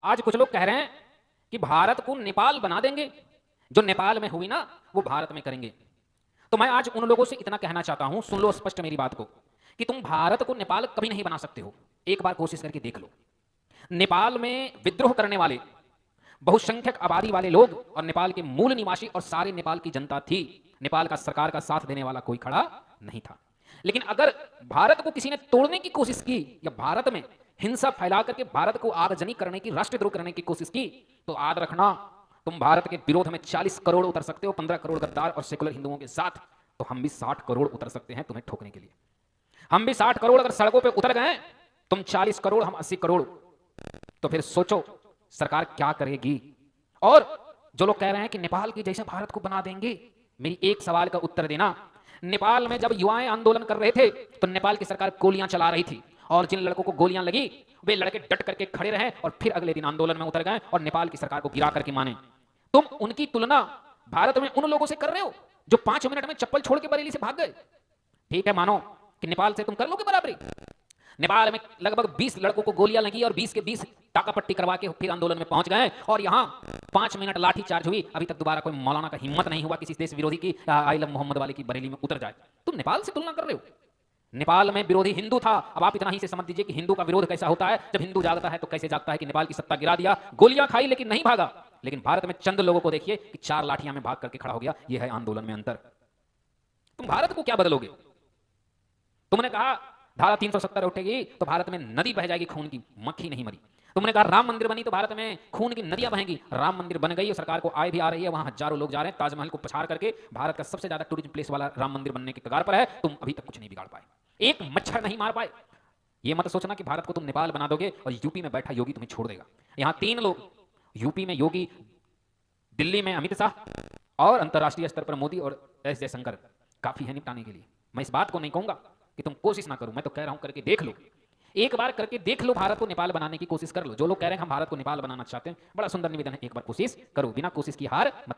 आज कुछ लोग कह रहे हैं कि भारत को नेपाल बना देंगे, जो नेपाल में हुई ना वो भारत में करेंगे। तो मैं आज उन लोगों से इतना कहना चाहता हूं, सुन लो स्पष्ट मेरी बात को, कि तुम भारत को नेपाल कभी नहीं बना सकते हो। एक बार कोशिश करके देख लो। नेपाल में विद्रोह करने वाले बहुसंख्यक आबादी वाले लोग और नेपाल के मूल निवासी और सारे नेपाल की जनता थी। नेपाल का सरकार का साथ देने वाला कोई खड़ा नहीं था। लेकिन अगर भारत को किसी ने तोड़ने की कोशिश की या भारत में हिंसा फैला करके भारत को आगजनी करने की, राष्ट्रद्रोह करने की कोशिश की, तो याद रखना तुम भारत के विरोध में 40 करोड़ उतर सकते हो, 15 करोड़ गद्दार और सेकुलर हिंदुओं के साथ। तो हम भी 60 करोड़ उतर सकते हैं तुम्हें ठोकने के लिए। हम भी 60 करोड़ अगर सड़कों पे उतर गए, तुम 40 करोड़, हम 80 करोड़, तो फिर सोचो सरकार क्या करेगी। और जो लोग कह रहे हैं कि नेपाल की जैसे भारत को बना देंगे, मेरी एक सवाल का उत्तर देना। नेपाल में जब युवाएं आंदोलन कर रहे थे तो नेपाल की सरकार गोलियां चला रही थी, और जिन लड़कों को गोलियां लगी वे लड़के डट करके खड़े रहे और फिर अगले दिन आंदोलन में उतर गए और नेपाल की सरकार को गिरा करके माने। तुम उनकी तुलना भारत में उन लोगों से कर रहे हो जो 5 मिनट में चप्पल छोड़ के बरेली से भाग गए। ठीक है, मानो कि नेपाल से तुम कर लोगे बराबरी। नेपाल में लगभग 20 लड़कों को गोलियां लगी और 20 के 20 टाका पट्टी करवा के फिर आंदोलन में पहुंच गए, और यहां 5 मिनट लाठी चार्ज हुई। अभी तक दोबारा कोई मौलाना का हिम्मत नहीं हुआ किसी देश विरोधी की आई लव मोहम्मद वाले की बरेली में उतर जाए। तुम नेपाल से तुलना कर रहे हो। नेपाल में विरोधी हिंदू था। अब आप इतना ही से समझ दीजिए कि हिंदू का विरोध कैसा होता है। जब हिंदू जागता है तो कैसे जागता है कि नेपाल की सत्ता गिरा दिया, गोलियां खाई लेकिन नहीं भागा। लेकिन भारत में चंद लोगों को देखिए कि 4 लाठियां में भाग करके खड़ा हो गया। यह है आंदोलन में अंतर। तुम भारत को क्या बदलोगे? तुमने कहा धारा 370 उठेगी तो भारत में नदी बह जाएगी, खून की मक्खी नहीं मरी। तुमने कहा राम मंदिर बनी तो भारत में खून की नदियां बहेंगी। राम मंदिर बन गई और सरकार को आय भी आ रही है, वहां हजारों लोग जा रहे हैं। ताजमहल को पछाड़ करके भारत का सबसे ज्यादा टूरिज्म प्लेस वाला राम मंदिर बनने के कगार पर है। तुम अभी तक कुछ नहीं बिगाड़ पाए, एक मच्छर नहीं मार पाए। ये मत सोचना कि भारत को तुम नेपाल बना दोगे और यूपी में बैठा योगी तुम्हें छोड़ देगा। यहां 3 लोग, यूपी में योगी, दिल्ली में अमित शाह और अंतर्राष्ट्रीय स्तर पर मोदी और एस जयशंकर काफी है निपटाने के लिए। मैं इस बात को नहीं कहूंगा कि तुम कोशिश ना करो, मैं तो कह रहा हूं करके देख लो। एक बार करके देख लो, भारत को नेपाल बनाने की कोशिश कर लो। जो लोग कह रहे हैं हम भारत को नेपाल बनाना चाहते हैं, बड़ा सुंदर निवेदन है, एक बार कोशिश करो। बिना कोशिश की हार मत